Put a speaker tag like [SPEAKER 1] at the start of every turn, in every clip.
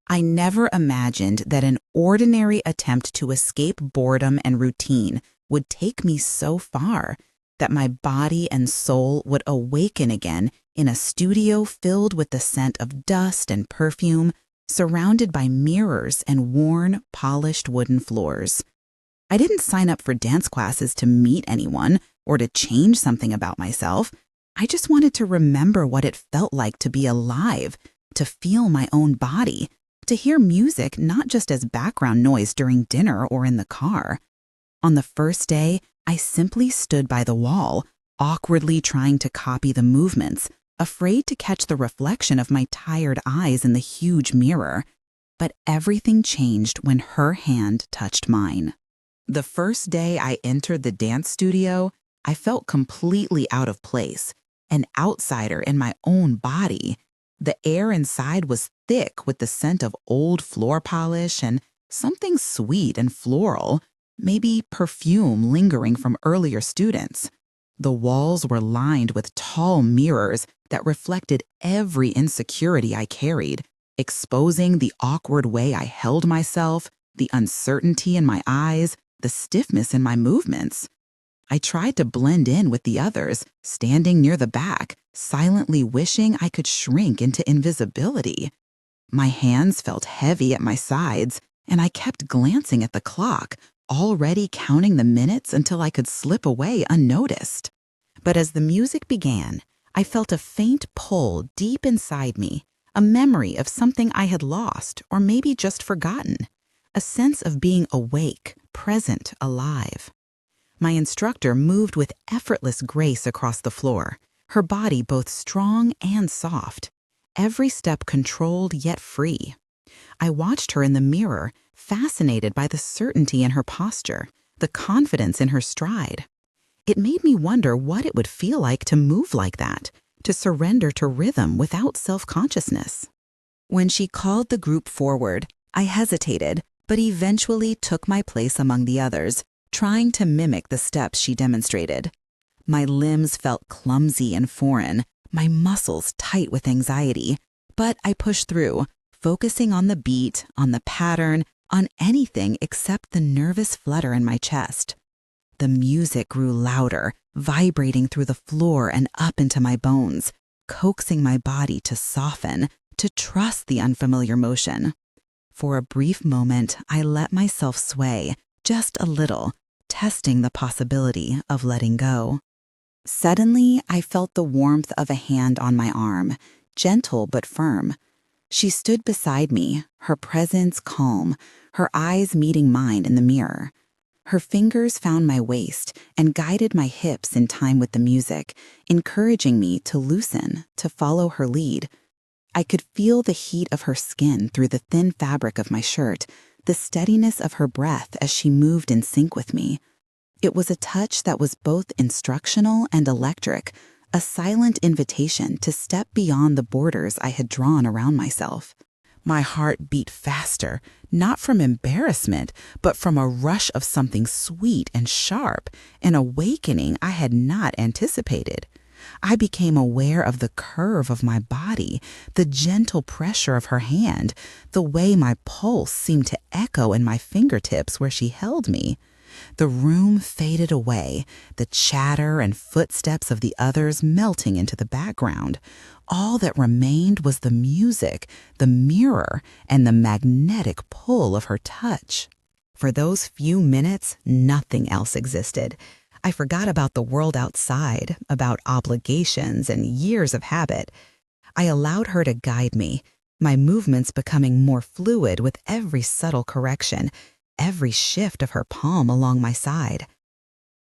[SPEAKER 1] I never imagined that an ordinary attempt to escape boredom and routine would take me so far, that my body and soul would awaken again in a studio filled with the scent of dust and perfume, surrounded by mirrors and worn, polished wooden floors. I didn't sign up for dance classes to meet anyone or to change something about myself. I just wanted to remember what it felt like to be alive, to feel my own body, to hear music not just as background noise during dinner or in the car. On the first day, I simply stood by the wall, awkwardly trying to copy the movements, afraid to catch the reflection of my tired eyes in the huge mirror. But everything changed when her hand touched mine. The first day I entered the dance studio, I felt completely out of place, an outsider in my own body. The air inside was thick with the scent of old floor polish and something sweet and floral, maybe perfume lingering from earlier students. The walls were lined with tall mirrors that reflected every insecurity I carried, exposing the awkward way I held myself, the uncertainty in my eyes, the stiffness in my movements. I tried to blend in with the others, standing near the back, silently wishing I could shrink into invisibility. My hands felt heavy at my sides, and I kept glancing at the clock, already counting the minutes until I could slip away unnoticed. But as the music began, I felt a faint pull deep inside me, a memory of something I had lost or maybe just forgotten, a sense of being awake, present, alive. My instructor moved with effortless grace across the floor, her body both strong and soft, every step controlled yet free. I watched her in the mirror, fascinated by the certainty in her posture, the confidence in her stride. It made me wonder what it would feel like to move like that, to surrender to rhythm without self-consciousness. When she called the group forward, I hesitated, but eventually took my place among the others, trying to mimic the steps she demonstrated. My limbs felt clumsy and foreign, my muscles tight with anxiety, but I pushed through, focusing on the beat, on the pattern, on anything except the nervous flutter in my chest. The music grew louder, vibrating through the floor and up into my bones, coaxing my body to soften, to trust the unfamiliar motion. For a brief moment, I let myself sway, just a little, testing the possibility of letting go. Suddenly, I felt the warmth of a hand on my arm, gentle but firm. She stood beside me, her presence calm, her eyes meeting mine in the mirror. Her fingers found my waist and guided my hips in time with the music, encouraging me to loosen, to follow her lead. I could feel the heat of her skin through the thin fabric of my shirt, the steadiness of her breath as she moved in sync with me. It was a touch that was both instructional and electric, a silent invitation to step beyond the borders I had drawn around myself. My heart beat faster, not from embarrassment, but from a rush of something sweet and sharp, an awakening I had not anticipated. I became aware of the curve of my body, the gentle pressure of her hand, the way my pulse seemed to echo in my fingertips where she held me. The room faded away, the chatter and footsteps of the others melting into the background. All that remained was the music, the mirror, and the magnetic pull of her touch. For those few minutes, nothing else existed. I forgot about the world outside, about obligations and years of habit. I allowed her to guide me, my movements becoming more fluid with every subtle correction, every shift of her palm along my side.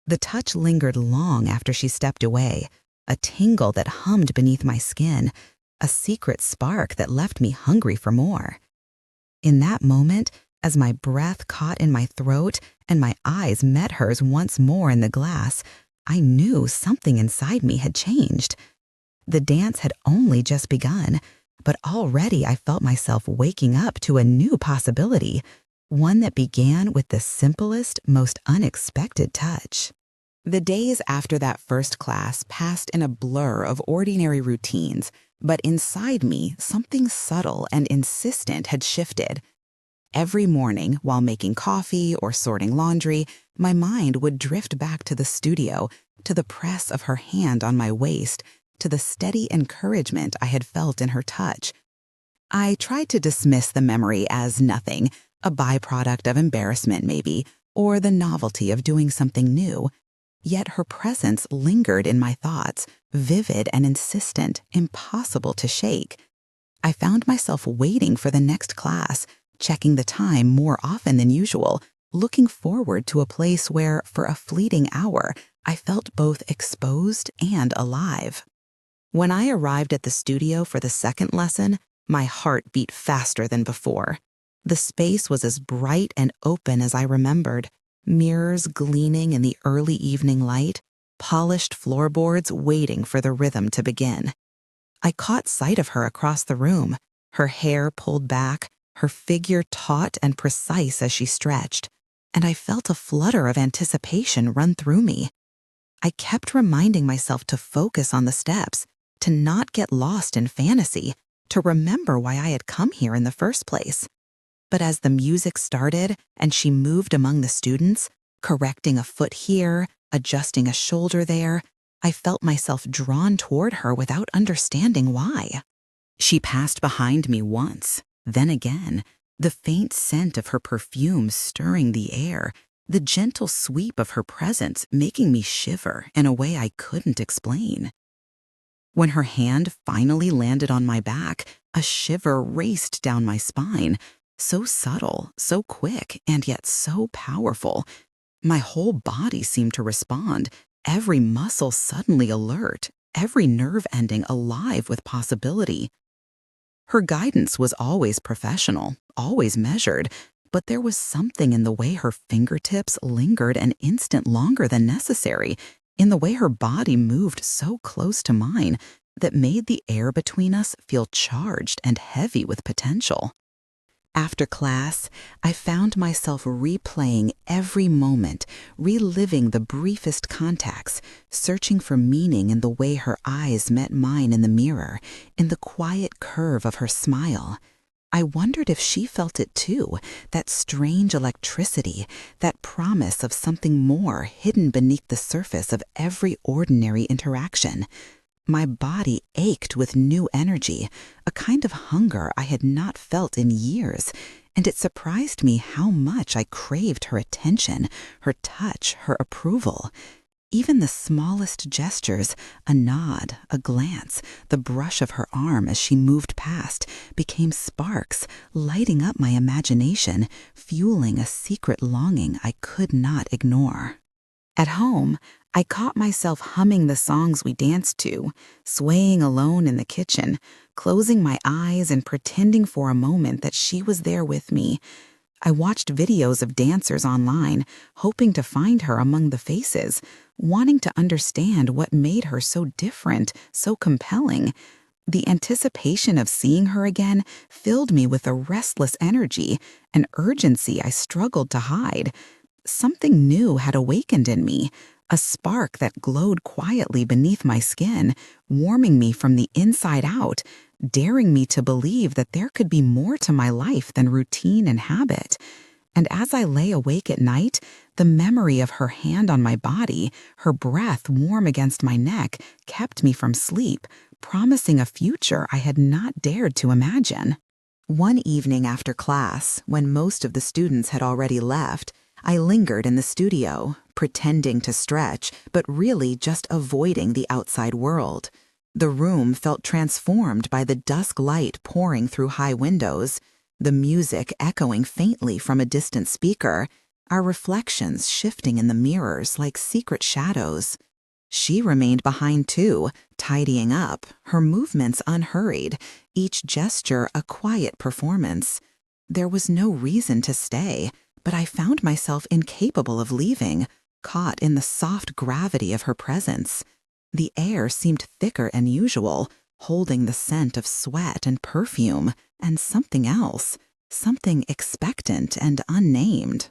[SPEAKER 1] The touch lingered long after she stepped away, a tingle that hummed beneath my skin, a secret spark that left me hungry for more. In that moment, as my breath caught in my throat and my eyes met hers once more in the glass, I knew something inside me had changed. The dance had only just begun, but already I felt myself waking up to a new possibility, one that began with the simplest, most unexpected touch. The days after that first class passed in a blur of ordinary routines, But inside me, something subtle and insistent had shifted. Every morning, while making coffee or sorting laundry, my mind would drift back to the studio, to the press of her hand on my waist, to the steady encouragement I had felt in her touch. I tried to dismiss the memory as nothing, a byproduct of embarrassment maybe, or the novelty of doing something new. Yet her presence lingered in my thoughts, vivid and insistent, impossible to shake. I found myself waiting for the next class, checking the time more often than usual, looking forward to a place where, for a fleeting hour, I felt both exposed and alive. When I arrived at the studio for the second lesson, my heart beat faster than before. The space was as bright and open as I remembered, mirrors gleaming in the early evening light, polished floorboards waiting for the rhythm to begin. I caught sight of her across the room, her hair pulled back, her figure taut and precise as she stretched, and I felt a flutter of anticipation run through me. I kept reminding myself to focus on the steps, to not get lost in fantasy, to remember why I had come here in the first place. But as the music started and she moved among the students, correcting a foot here, adjusting a shoulder there, I felt myself drawn toward her without understanding why. She passed behind me once, then again, the faint scent of her perfume stirring the air, the gentle sweep of her presence making me shiver in a way I couldn't explain. When her hand finally landed on my back, a shiver raced down my spine, so subtle, so quick, and yet so powerful. My whole body seemed to respond, every muscle suddenly alert, every nerve ending alive with possibility. Her guidance was always professional, always measured, but there was something in the way her fingertips lingered an instant longer than necessary, in the way her body moved so close to mine, that made the air between us feel charged and heavy with potential. After class, I found myself replaying every moment, reliving the briefest contacts, searching for meaning in the way her eyes met mine in the mirror, in the quiet curve of her smile. I wondered if she felt it too, that strange electricity, that promise of something more hidden beneath the surface of every ordinary interaction. My body ached with new energy, a kind of hunger I had not felt in years, and it surprised me how much I craved her attention, her touch, her approval. Even the smallest gestures, a nod, a glance, the brush of her arm as she moved past, became sparks, lighting up my imagination, fueling a secret longing I could not ignore. At home, I caught myself humming the songs we danced to, swaying alone in the kitchen, closing my eyes and pretending for a moment that she was there with me. I watched videos of dancers online, hoping to find her among the faces, wanting to understand what made her so different, so compelling. The anticipation of seeing her again filled me with a restless energy, an urgency I struggled to hide. Something new had awakened in me, a spark that glowed quietly beneath my skin, warming me from the inside out, daring me to believe that there could be more to my life than routine and habit. And as I lay awake at night, the memory of her hand on my body, her breath warm against my neck, kept me from sleep, promising a future I had not dared to imagine. One evening after class, when most of the students had already left, I lingered in the studio, pretending to stretch, but really just avoiding the outside world. The room felt transformed by the dusk light pouring through high windows, the music echoing faintly from a distant speaker, our reflections shifting in the mirrors like secret shadows. She remained behind too, tidying up, her movements unhurried, each gesture a quiet performance. There was no reason to stay, but I found myself incapable of leaving, caught in the soft gravity of her presence. The air seemed thicker than usual, holding the scent of sweat and perfume, and something else, something expectant and unnamed.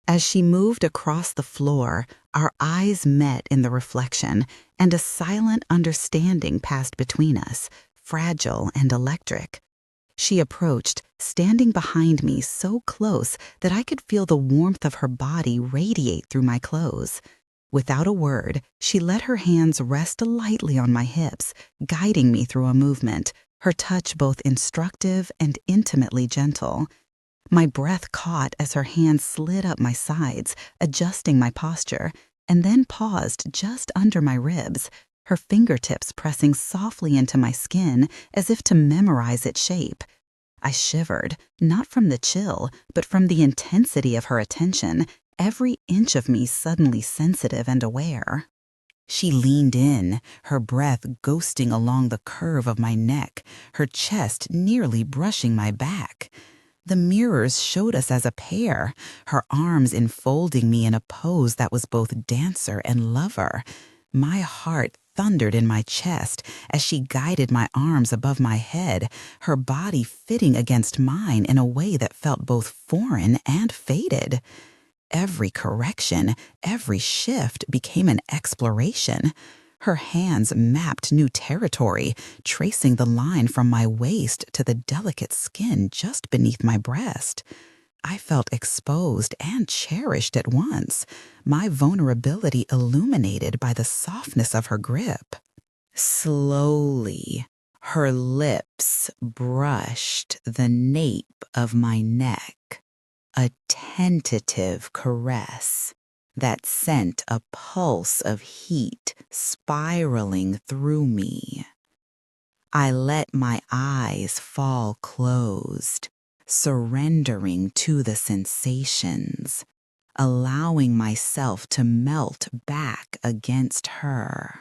[SPEAKER 1] As she moved across the floor, our eyes met in the reflection, and a silent understanding passed between us, fragile and electric. She approached, standing behind me so close that I could feel the warmth of her body radiate through my clothes. Without a word, she let her hands rest lightly on my hips, guiding me through a movement, her touch both instructive and intimately gentle. My breath caught as her hands slid up my sides, adjusting my posture, and then paused just under my ribs, her fingertips pressing softly into my skin as if to memorize its shape. I shivered, not from the chill, but from the intensity of her attention, every inch of me suddenly sensitive and aware. She leaned in, her breath ghosting along the curve of my neck, her chest nearly brushing my back. The mirrors showed us as a pair, her arms enfolding me in a pose that was both dancer and lover. My heart thundered in my chest as she guided my arms above my head, her body fitting against mine in a way that felt both foreign and fated. Every correction, every shift became an exploration. Her hands mapped new territory, tracing the line from my waist to the delicate skin just beneath my breast. I felt exposed and cherished at once, my vulnerability illuminated by the softness of her grip. Slowly, her lips brushed the nape of my neck, a tentative caress that sent a pulse of heat spiraling through me. I let my eyes fall closed, surrendering to the sensations, allowing myself to melt back against her.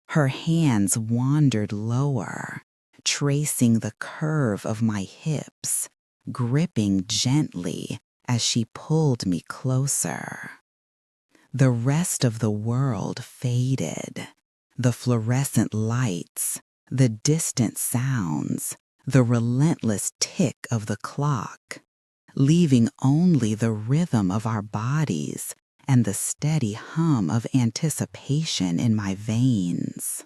[SPEAKER 1] Her hands wandered lower, tracing the curve of my hips, gripping gently as she pulled me closer. The rest of the world faded, the fluorescent lights, the distant sounds, the relentless tick of the clock, leaving only the rhythm of our bodies and the steady hum of anticipation in my veins.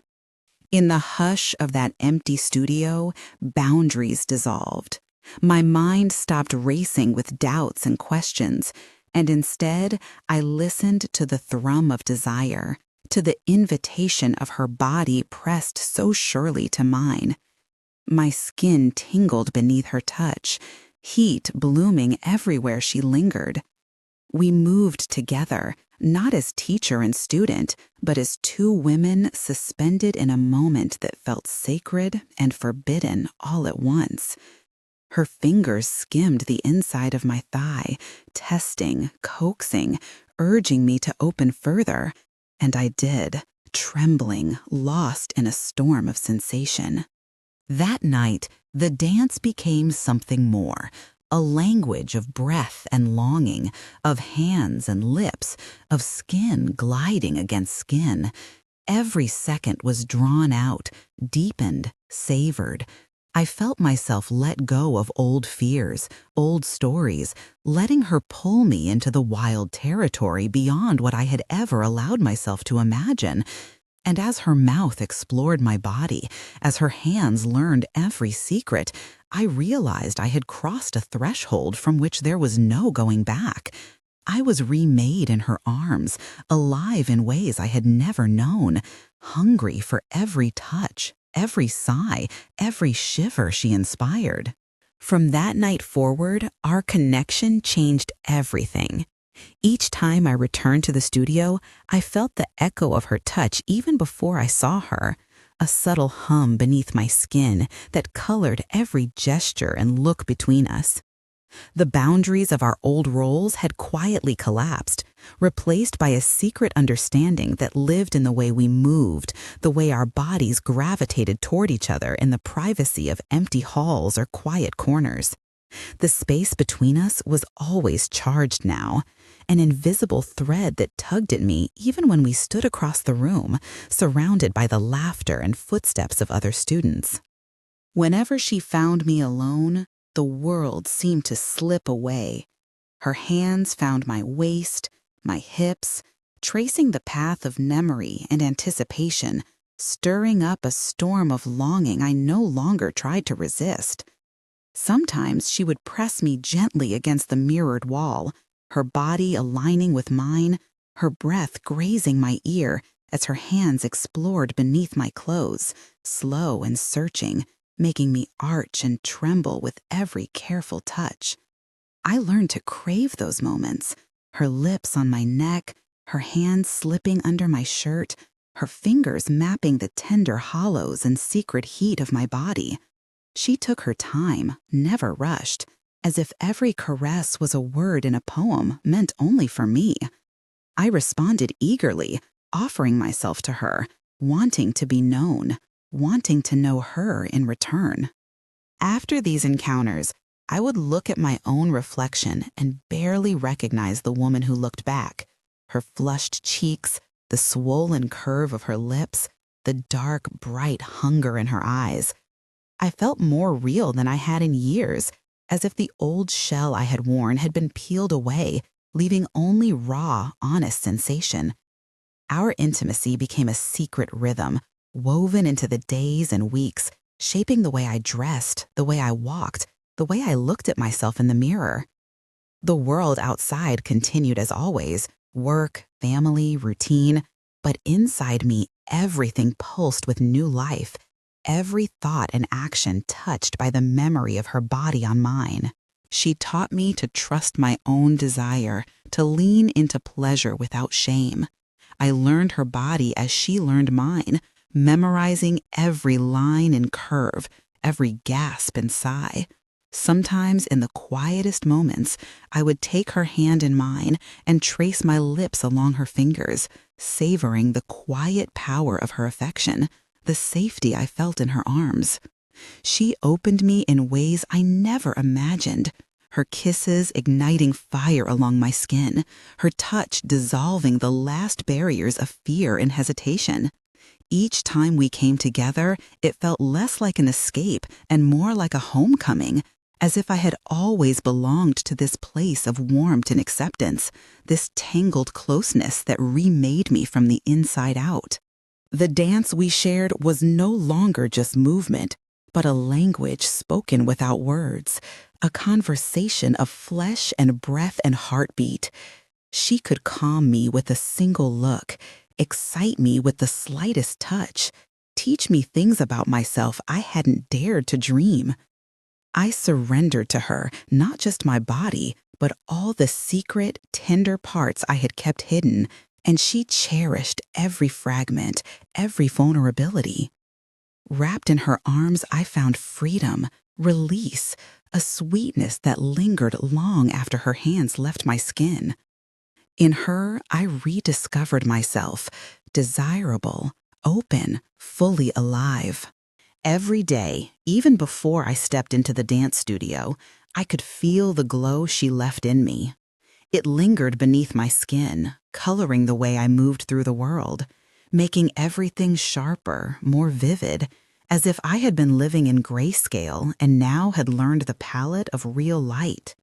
[SPEAKER 1] In the hush of that empty studio, boundaries dissolved. My mind stopped racing with doubts and questions, and instead I listened to the thrum of desire, to the invitation of her body pressed so surely to mine. My skin tingled beneath her touch, heat blooming everywhere she lingered. We moved together, not as teacher and student, but as two women suspended in a moment that felt sacred and forbidden all at once. Her fingers skimmed the inside of my thigh, testing, coaxing, urging me to open further, and I did, trembling, lost in a storm of sensation. That night, the dance became something more, a language of breath and longing, of hands and lips, of skin gliding against skin. Every second was drawn out, deepened, savored. I felt myself let go of old fears, old stories, letting her pull me into the wild territory beyond what I had ever allowed myself to imagine. And as her mouth explored my body, as her hands learned every secret, I realized I had crossed a threshold from which there was no going back. I was remade in her arms, alive in ways I had never known, hungry for every touch, every sigh, every shiver she inspired. From that night forward, our connection changed everything. Each time I returned to the studio, I felt the echo of her touch even before I saw her, a subtle hum beneath my skin that colored every gesture and look between us. The boundaries of our old roles had quietly collapsed, replaced by a secret understanding that lived in the way we moved, the way our bodies gravitated toward each other in the privacy of empty halls or quiet corners. The space between us was always charged now, an invisible thread that tugged at me even when we stood across the room, surrounded by the laughter and footsteps of other students. Whenever she found me alone, the world seemed to slip away. Her hands found my waist, my hips, tracing the path of memory and anticipation, stirring up a storm of longing I no longer tried to resist. Sometimes she would press me gently against the mirrored wall, her body aligning with mine, her breath grazing my ear as her hands explored beneath my clothes, slow and searching, making me arch and tremble with every careful touch. I learned to crave those moments, her lips on my neck, her hands slipping under my shirt, her fingers mapping the tender hollows and secret heat of my body. She took her time, never rushed, as if every caress was a word in a poem meant only for me. I responded eagerly, offering myself to her, wanting to be known, wanting to know her in return. After these encounters, I would look at my own reflection and barely recognize the woman who looked back. Her flushed cheeks, the swollen curve of her lips, the dark, bright hunger in her eyes. I felt more real than I had in years, as if the old shell I had worn had been peeled away, leaving only raw, honest sensation. Our intimacy became a secret rhythm, woven into the days and weeks, shaping the way I dressed, the way I walked, the way I looked at myself in the mirror. The world outside continued as always, work, family, routine, but inside me everything pulsed with new life, every thought and action touched by the memory of her body on mine. She taught me to trust my own desire, to lean into pleasure without shame. I learned her body as she learned mine, memorizing every line and curve, every gasp and sigh. Sometimes in the quietest moments, I would take her hand in mine and trace my lips along her fingers, savoring the quiet power of her affection, the safety I felt in her arms. She opened me in ways I never imagined, her kisses igniting fire along my skin, her touch dissolving the last barriers of fear and hesitation. Each time we came together, it felt less like an escape and more like a homecoming, as if I had always belonged to this place of warmth and acceptance, this tangled closeness that remade me from the inside out. The dance we shared was no longer just movement, but a language spoken without words, a conversation of flesh and breath and heartbeat. She could calm me with a single look, excite me with the slightest touch, teach me things about myself I hadn't dared to dream. I surrendered to her not just my body, but all the secret, tender parts I had kept hidden, and she cherished every fragment, every vulnerability. Wrapped in her arms, I found freedom, release, a sweetness that lingered long after her hands left my skin. In her, I rediscovered myself, desirable, open, fully alive. Every day, even before I stepped into the dance studio, I could feel the glow she left in me. It lingered beneath my skin, coloring the way I moved through the world, making everything sharper, more vivid, as if I had been living in grayscale and now had learned the palette of real light.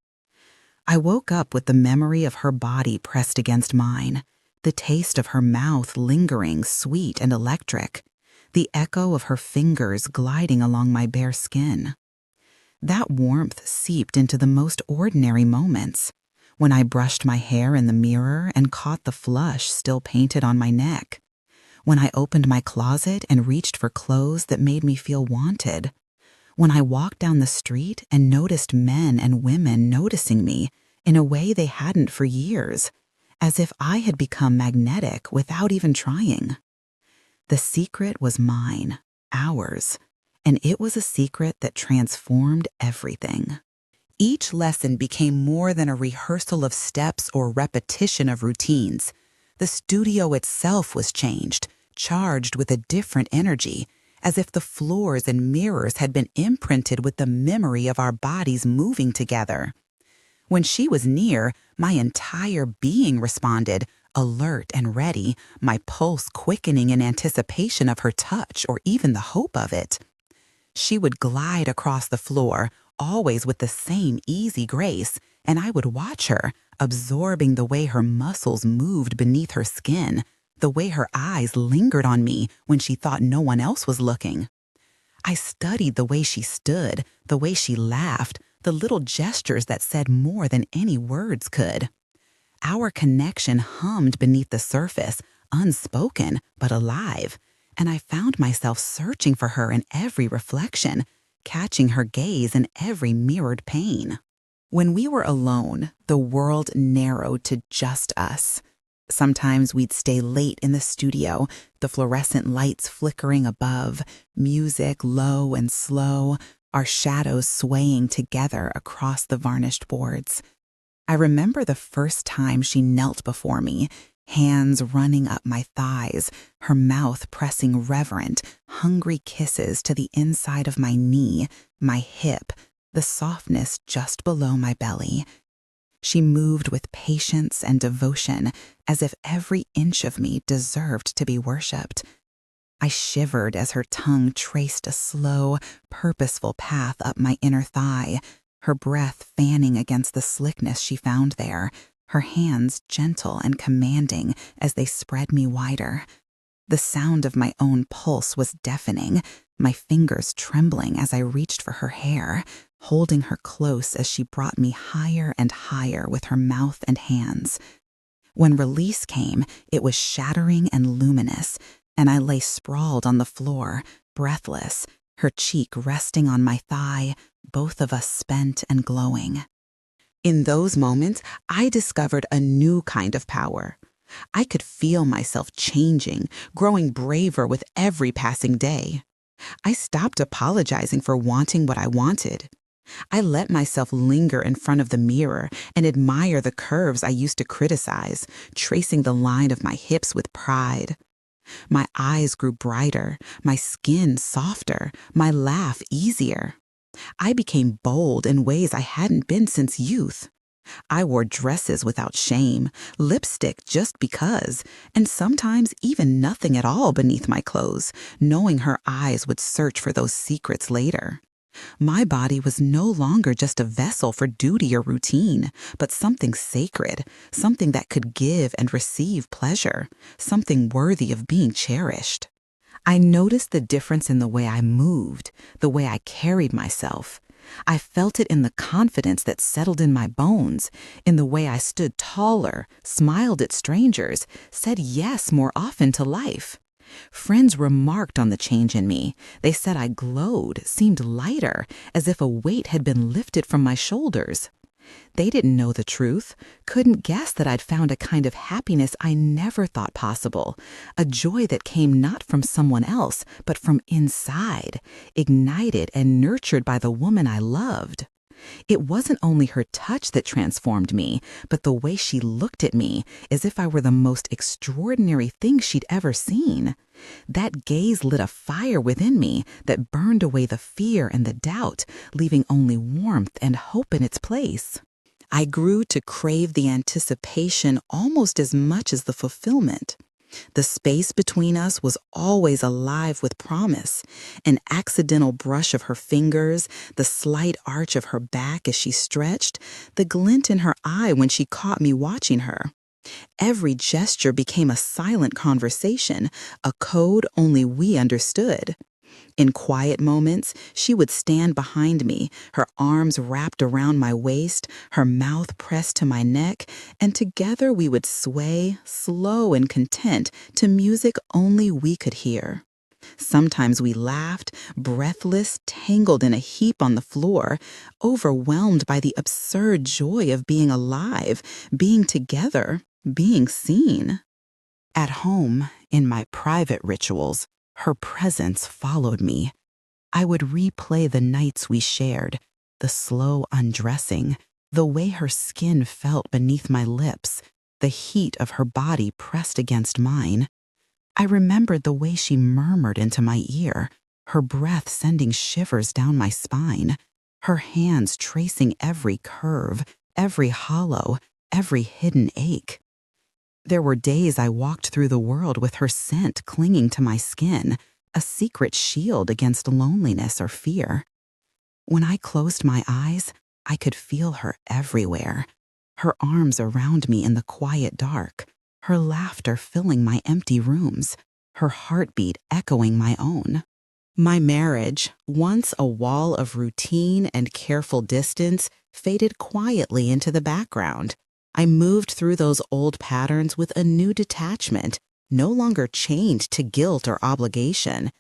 [SPEAKER 1] I woke up with the memory of her body pressed against mine, the taste of her mouth lingering sweet and electric, the echo of her fingers gliding along my bare skin. That warmth seeped into the most ordinary moments, when I brushed my hair in the mirror and caught the flush still painted on my neck, when I opened my closet and reached for clothes that made me feel wanted, when I walked down the street and noticed men and women noticing me in a way they hadn't for years, as if I had become magnetic without even trying. The secret was mine, ours, and it was a secret that transformed everything. Each lesson became more than a rehearsal of steps or repetition of routines. The studio itself was changed, charged with a different energy, as if the floors and mirrors had been imprinted with the memory of our bodies moving together. When she was near, my entire being responded, alert and ready, my pulse quickening in anticipation of her touch or even the hope of it. She would glide across the floor, always with the same easy grace, and I would watch her, absorbing the way her muscles moved beneath her skin, the way her eyes lingered on me when she thought no one else was looking. I studied the way she stood, the way she laughed, the little gestures that said more than any words could. Our connection hummed beneath the surface, unspoken but alive, and I found myself searching for her in every reflection, catching her gaze in every mirrored pane. When we were alone, the world narrowed to just us. Sometimes we'd stay late in the studio, the fluorescent lights flickering above, music low and slow, our shadows swaying together across the varnished boards. I remember the first time she knelt before me, hands running up my thighs, her mouth pressing reverent, hungry kisses to the inside of my knee, my hip, the softness just below my belly. She moved with patience and devotion, as if every inch of me deserved to be worshipped. I shivered as her tongue traced a slow, purposeful path up my inner thigh, her breath fanning against the slickness she found there, her hands gentle and commanding as they spread me wider. The sound of my own pulse was deafening, my fingers trembling as I reached for her hair, holding her close as she brought me higher and higher with her mouth and hands. When release came, it was shattering and luminous, and I lay sprawled on the floor, breathless, her cheek resting on my thigh, both of us spent and glowing. In those moments, I discovered a new kind of power. I could feel myself changing, growing braver with every passing day. I stopped apologizing for wanting what I wanted. I let myself linger in front of the mirror and admire the curves I used to criticize, tracing the line of my hips with pride. My eyes grew brighter, my skin softer, my laugh easier. I became bold in ways I hadn't been since youth. I wore dresses without shame, lipstick just because, and sometimes even nothing at all beneath my clothes, knowing her eyes would search for those secrets later. My body was no longer just a vessel for duty or routine, but something sacred, something that could give and receive pleasure, something worthy of being cherished. I noticed the difference in the way I moved, the way I carried myself. I felt it in the confidence that settled in my bones, in the way I stood taller, smiled at strangers, said yes more often to life. Friends remarked on the change in me. They said I glowed, seemed lighter, as if a weight had been lifted from my shoulders. They didn't know the truth, couldn't guess that I'd found a kind of happiness I never thought possible, a joy that came not from someone else, but from inside, ignited and nurtured by the woman I loved. It wasn't only her touch that transformed me, but the way she looked at me, as if I were the most extraordinary thing she'd ever seen. That gaze lit a fire within me that burned away the fear and the doubt, leaving only warmth and hope in its place. I grew to crave the anticipation almost as much as the fulfillment. The space between us was always alive with promise. An accidental brush of her fingers, the slight arch of her back as she stretched, the glint in her eye when she caught me watching her. Every gesture became a silent conversation, a code only we understood. In quiet moments, she would stand behind me, her arms wrapped around my waist, her mouth pressed to my neck, and together we would sway, slow and content, to music only we could hear. Sometimes we laughed, breathless, tangled in a heap on the floor, overwhelmed by the absurd joy of being alive, being together, being seen. At home, in my private rituals, her presence followed me. I would replay the nights we shared, the slow undressing, the way her skin felt beneath my lips, the heat of her body pressed against mine. I remembered the way she murmured into my ear, her breath sending shivers down my spine, her hands tracing every curve, every hollow, every hidden ache. There were days I walked through the world with her scent clinging to my skin, a secret shield against loneliness or fear. When I closed my eyes, I could feel her everywhere, her arms around me in the quiet dark, her laughter filling my empty rooms, her heartbeat echoing my own. My marriage, once a wall of routine and careful distance, faded quietly into the background. I moved through those old patterns with a new detachment, no longer chained to guilt or obligation.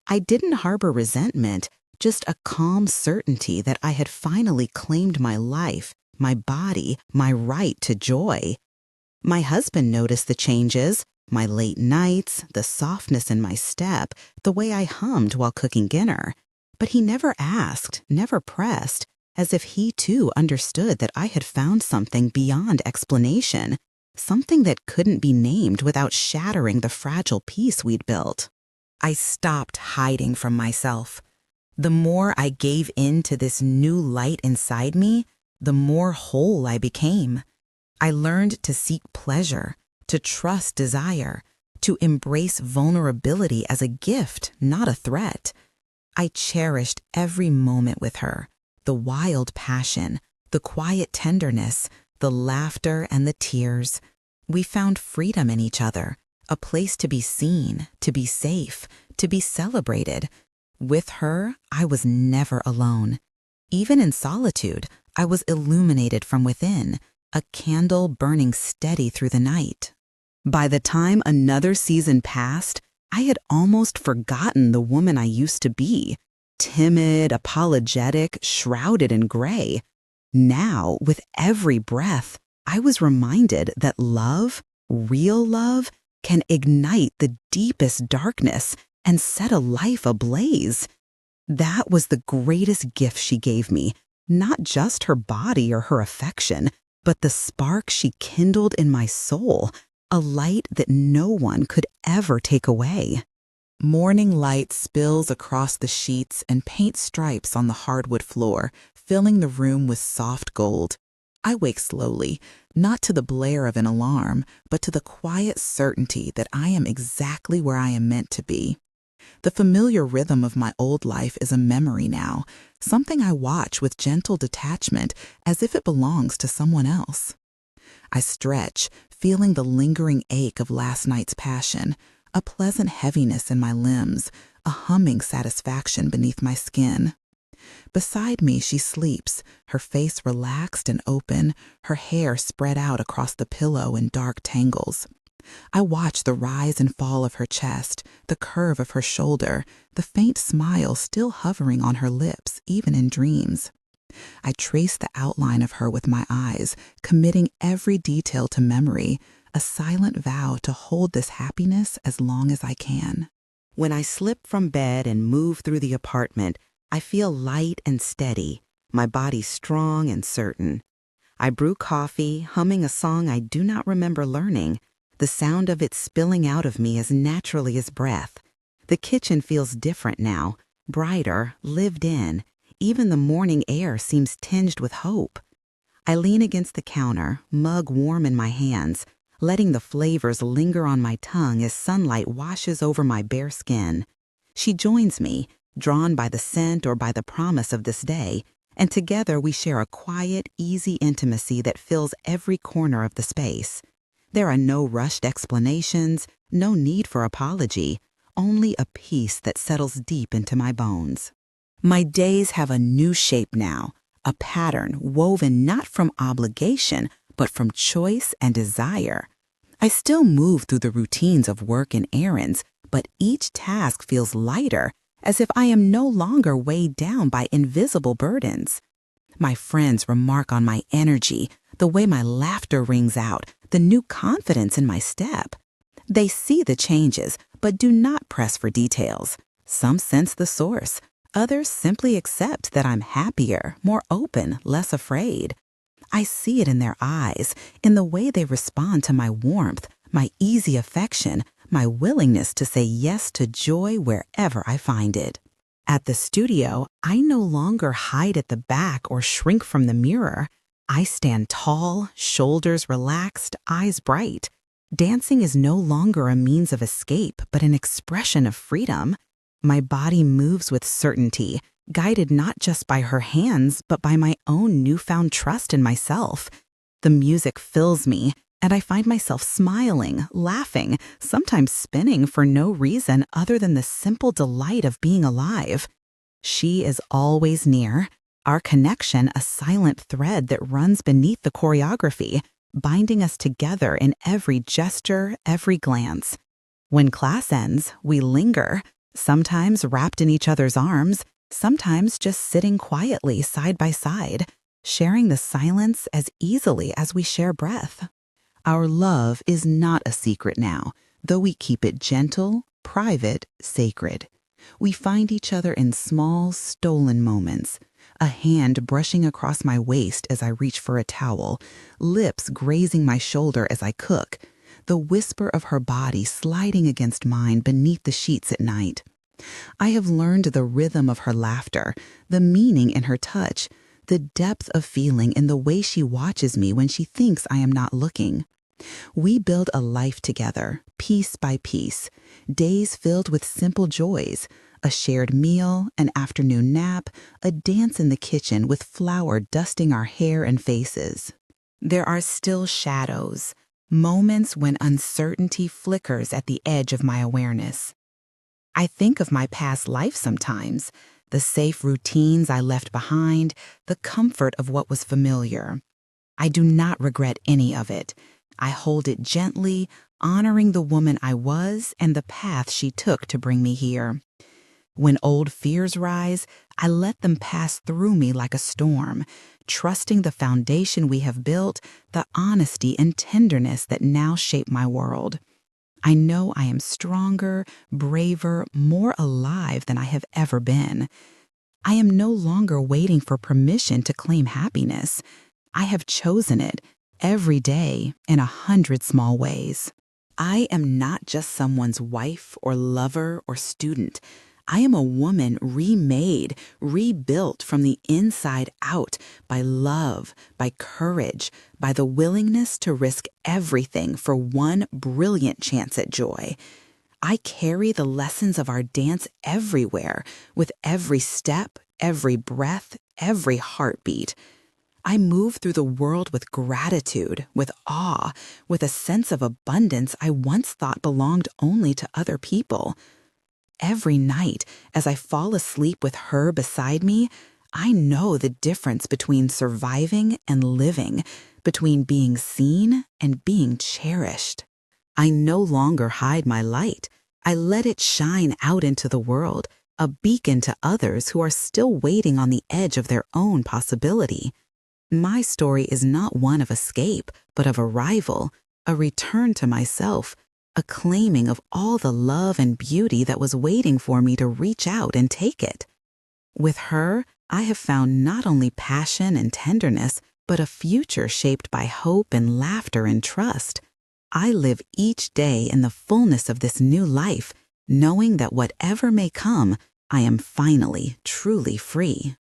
[SPEAKER 1] I didn't harbor resentment, just a calm certainty that I had finally claimed my life, my body, my right to joy. My husband noticed the changes, my late nights, the softness in my step, the way I hummed while cooking dinner. But he never asked, never pressed, as if he too understood that I had found something beyond explanation, something that couldn't be named without shattering the fragile peace we'd built. I stopped hiding from myself. The more I gave in to this new light inside me, the more whole I became. I learned to seek pleasure, to trust desire, to embrace vulnerability as a gift, not a threat. I cherished every moment with her, the wild passion, the quiet tenderness, the laughter and the tears. We found freedom in each other, a place to be seen, to be safe, to be celebrated. With her, I was never alone. Even in solitude, I was illuminated from within, a candle burning steady through the night. By the time another season passed, I had almost forgotten the woman I used to be, timid, apologetic, shrouded in gray. Now, with every breath, I was reminded that love, real love, can ignite the deepest darkness and set a life ablaze. That was the greatest gift she gave me, not just her body or her affection, but the spark she kindled in my soul, a light that no one could ever take away. Morning light spills across the sheets and paints stripes on the hardwood floor, filling the room with soft gold. I wake slowly, not to the blare of an alarm, but to the quiet certainty that I am exactly where I am meant to be. The familiar rhythm of my old life is a memory now, something I watch with gentle detachment as if it belongs to someone else. I stretch, feeling the lingering ache of last night's passion, a pleasant heaviness in my limbs, a humming satisfaction beneath my skin. Beside me she sleeps, her face relaxed and open, her hair spread out across the pillow in dark tangles. I watch the rise and fall of her chest, the curve of her shoulder, the faint smile still hovering on her lips, even in dreams. I trace the outline of her with my eyes, committing every detail to memory, a silent vow to hold this happiness as long as I can. When I slip from bed and move through the apartment, I feel light and steady, my body strong and certain. I brew coffee, humming a song I do not remember learning, the sound of it spilling out of me as naturally as breath. The kitchen feels different now, brighter, lived in. Even the morning air seems tinged with hope. I lean against the counter, mug warm in my hands, letting the flavors linger on my tongue as sunlight washes over my bare skin. She joins me, drawn by the scent or by the promise of this day, and together we share a quiet, easy intimacy that fills every corner of the space. There are no rushed explanations, no need for apology, only a peace that settles deep into my bones. My days have a new shape now, a pattern woven not from obligation, but from choice and desire. I still move through the routines of work and errands, but each task feels lighter, as if I am no longer weighed down by invisible burdens. My friends remark on my energy, the way my laughter rings out, the new confidence in my step. They see the changes, but do not press for details. Some sense the source. Others simply accept that I'm happier, more open, less afraid. I see it in their eyes, in the way they respond to my warmth, my easy affection, my willingness to say yes to joy wherever I find it. At the studio, I no longer hide at the back or shrink from the mirror. I stand tall, shoulders relaxed, eyes bright. Dancing is no longer a means of escape, but an expression of freedom. My body moves with certainty, guided not just by her hands, but by my own newfound trust in myself. The music fills me, and I find myself smiling, laughing, sometimes spinning for no reason other than the simple delight of being alive. She is always near, our connection a silent thread that runs beneath the choreography, binding us together in every gesture, every glance. When class ends, we linger, sometimes wrapped in each other's arms, sometimes just sitting quietly side by side, sharing the silence as easily as we share breath. Our love is not a secret now, though we keep it gentle, private, sacred. We find each other in small, stolen moments. A hand brushing across my waist as I reach for a towel, lips grazing my shoulder as I cook, the whisper of her body sliding against mine beneath the sheets at night. I have learned the rhythm of her laughter, the meaning in her touch, the depth of feeling in the way she watches me when she thinks I am not looking. We build a life together, piece by piece, days filled with simple joys, a shared meal, an afternoon nap, a dance in the kitchen with flour dusting our hair and faces. There are still shadows, moments when uncertainty flickers at the edge of my awareness. I think of my past life sometimes, the safe routines I left behind, the comfort of what was familiar. I do not regret any of it. I hold it gently, honoring the woman I was and the path she took to bring me here. When old fears rise, I let them pass through me like a storm, trusting the foundation we have built, the honesty and tenderness that now shape my world. I know I am stronger, braver, more alive than I have ever been. I am no longer waiting for permission to claim happiness. I have chosen it every day in 100 small ways. I am not just someone's wife or lover or student. I am a woman remade, rebuilt from the inside out by love, by courage, by the willingness to risk everything for one brilliant chance at joy. I carry the lessons of our dance everywhere, with every step, every breath, every heartbeat. I move through the world with gratitude, with awe, with a sense of abundance I once thought belonged only to other people. Every night, as I fall asleep with her beside me, I know the difference between surviving and living, between being seen and being cherished. I no longer hide my light. I let it shine out into the world, a beacon to others who are still waiting on the edge of their own possibility. My story is not one of escape, but of arrival, a return to myself, a claiming of all the love and beauty that was waiting for me to reach out and take it. With her, I have found not only passion and tenderness, but a future shaped by hope and laughter and trust. I live each day in the fullness of this new life, knowing that whatever may come, I am finally truly free.